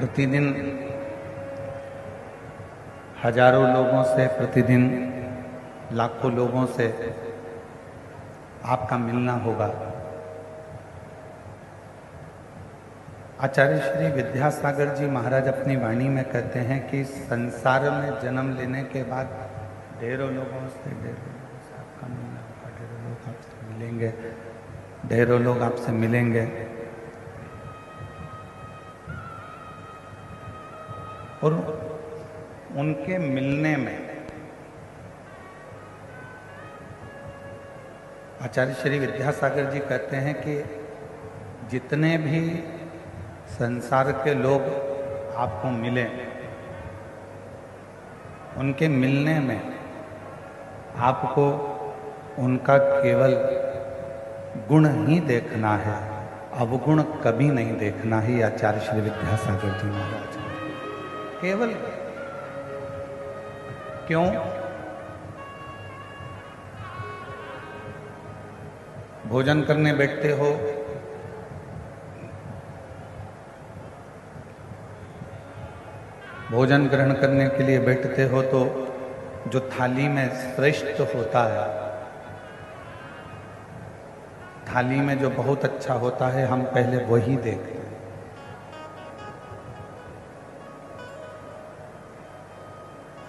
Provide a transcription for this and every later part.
प्रतिदिन हजारों लोगों से, प्रतिदिन लाखों लोगों से आपका मिलना होगा। आचार्य श्री विद्यासागर जी महाराज अपनी वाणी में कहते हैं कि संसार में जन्म लेने के बाद ढेरों लोगों से आपका मिलना होगा, ढेरों लोग आपसे मिलेंगे, ढेरों लोग आपसे मिलेंगे। और उनके मिलने में आचार्य श्री विद्यासागर जी कहते हैं कि जितने भी संसार के लोग आपको मिले, उनके मिलने में आपको उनका केवल गुण ही देखना है, अवगुण कभी नहीं देखना ही। आचार्य श्री विद्यासागर जी महाराज केवल क्यों? भोजन करने बैठते हो, भोजन ग्रहण करने के लिए बैठते हो तो जो थाली में श्रेष्ठ होता है, थाली में जो बहुत अच्छा होता है, हम पहले वही देखते हैं।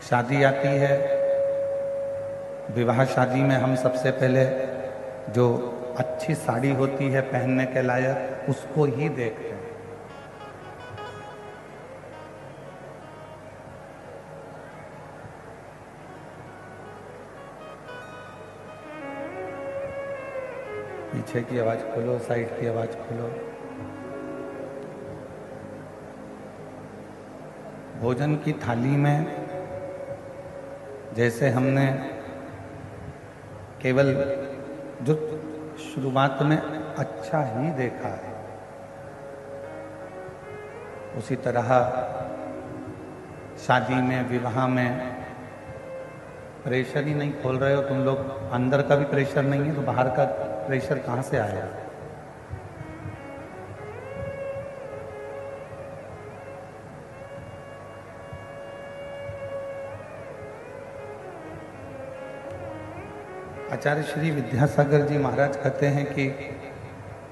शादी आती है, विवाह शादी में हम सबसे पहले जो अच्छी साड़ी होती है पहनने के लायक, उसको ही देखते हैं। पीछे की आवाज खोलो, साइड की आवाज खोलो। भोजन की थाली में जैसे हमने केवल जो शुरुआत में अच्छा ही देखा है, उसी तरह शादी में, विवाह में प्रेशर ही नहीं खोल रहे हो तुम लोग, अंदर का भी प्रेशर नहीं है तो बाहर का प्रेशर कहां से आया? आचार्य श्री विद्यासागर जी महाराज कहते हैं कि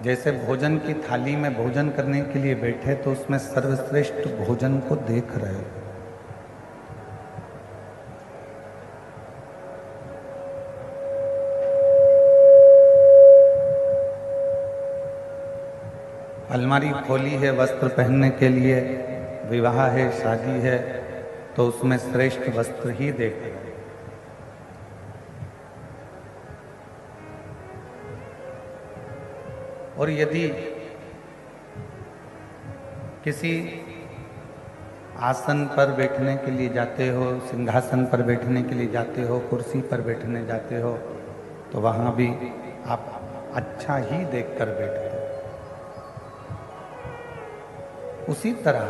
जैसे भोजन की थाली में भोजन करने के लिए बैठे तो उसमें सर्वश्रेष्ठ भोजन को देख रहे हो। अलमारी खोली है वस्त्र पहनने के लिए, विवाह है, शादी है, तो उसमें श्रेष्ठ वस्त्र ही देख रहे हैं। और यदि किसी आसन पर बैठने के लिए जाते हो, सिंहासन पर बैठने के लिए जाते हो, कुर्सी पर बैठने जाते हो, तो वहां भी आप अच्छा ही देखकर बैठते हो। उसी तरह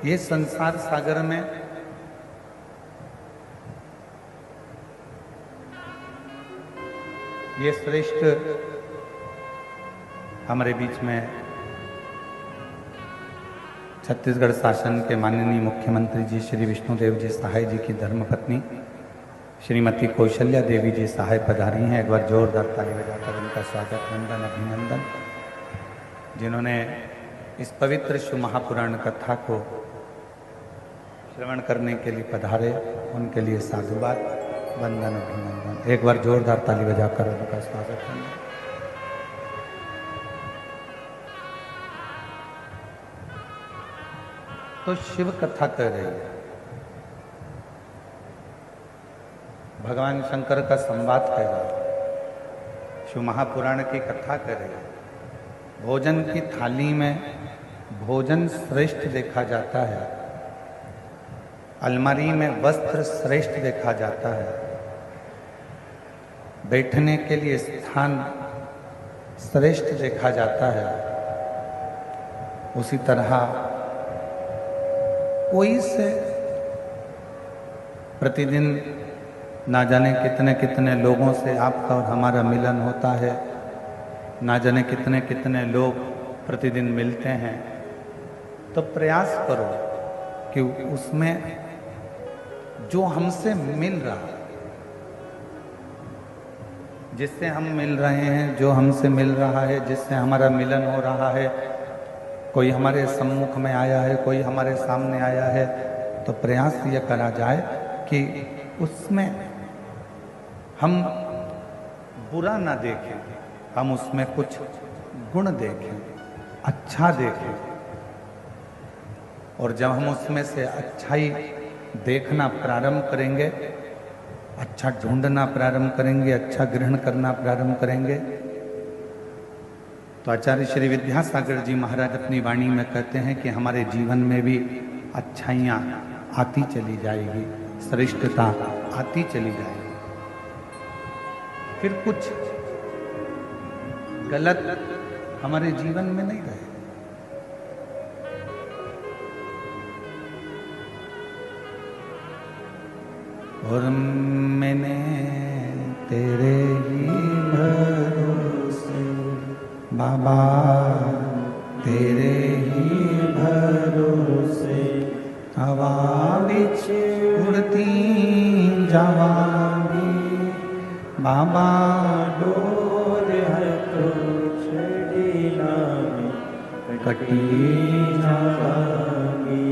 ये संसार सागर में ये श्रेष्ठ हमारे बीच में छत्तीसगढ़ शासन के माननीय मुख्यमंत्री जी श्री विष्णुदेव जी सहाय जी की धर्मपत्नी श्रीमती कौशल्या देवी जी सहाय पधारी हैं। एक बार जोरदार ताली बजाकर उनका स्वागत, वंदन, अभिनंदन। जिन्होंने इस पवित्र शिव महापुराण कथा को श्रवण करने के लिए पधारे, उनके लिए साधुवाद, वंदन, अभिनंदन। एक बार जोरदार ताली बजाकर उनका स्वागत करना। तो शिव कथा कह रही है, भगवान शंकर का संवाद कह रहा है, शिव महापुराण की कथा कह रही है। भोजन की थाली में भोजन श्रेष्ठ देखा जाता है, अलमारी में वस्त्र श्रेष्ठ देखा जाता है, बैठने के लिए स्थान श्रेष्ठ देखा जाता है। उसी तरह कोई से प्रतिदिन ना जाने कितने कितने लोगों से आपका और हमारा मिलन होता है, ना जाने कितने कितने लोग प्रतिदिन मिलते हैं। तो प्रयास करो कि उसमें जो हमसे मिल रहा है, जिससे हम मिल रहे हैं, जो हमसे मिल रहा है, जिससे हमारा मिलन हो रहा है, कोई हमारे सम्मुख में आया है, कोई हमारे सामने आया है, तो प्रयास ये करा जाए कि उसमें हम बुरा ना देखें, हम उसमें कुछ गुण देखें, अच्छा देखें। और जब हम उसमें से अच्छाई देखना प्रारंभ करेंगे, अच्छा ढूंढना प्रारंभ करेंगे, अच्छा ग्रहण करना प्रारंभ करेंगे, तो आचार्य श्री विद्यासागर जी महाराज अपनी वाणी में कहते हैं कि हमारे जीवन में भी अच्छाइयाँ आती चली जाएगी, श्रेष्ठता आती चली जाएगी। फिर कुछ गलत हमारे जीवन में नहीं रहे। और मैंने तेरे ही भरोसे बाबा, तेरे ही भरोसे हवा बिच उड़ती जावांगी बाबा, डोर हर तो छड़ी नाम कटी जावांगी।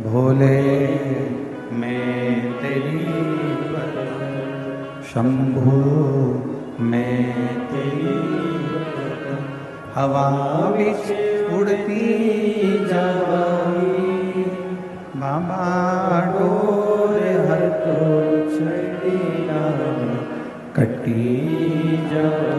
भोले मैं तेरी शंभू मैं तेरी हवा बिच उड़ती जावांगी बाबा, डोर हर तो छड़ी नाम कटी जावांगी।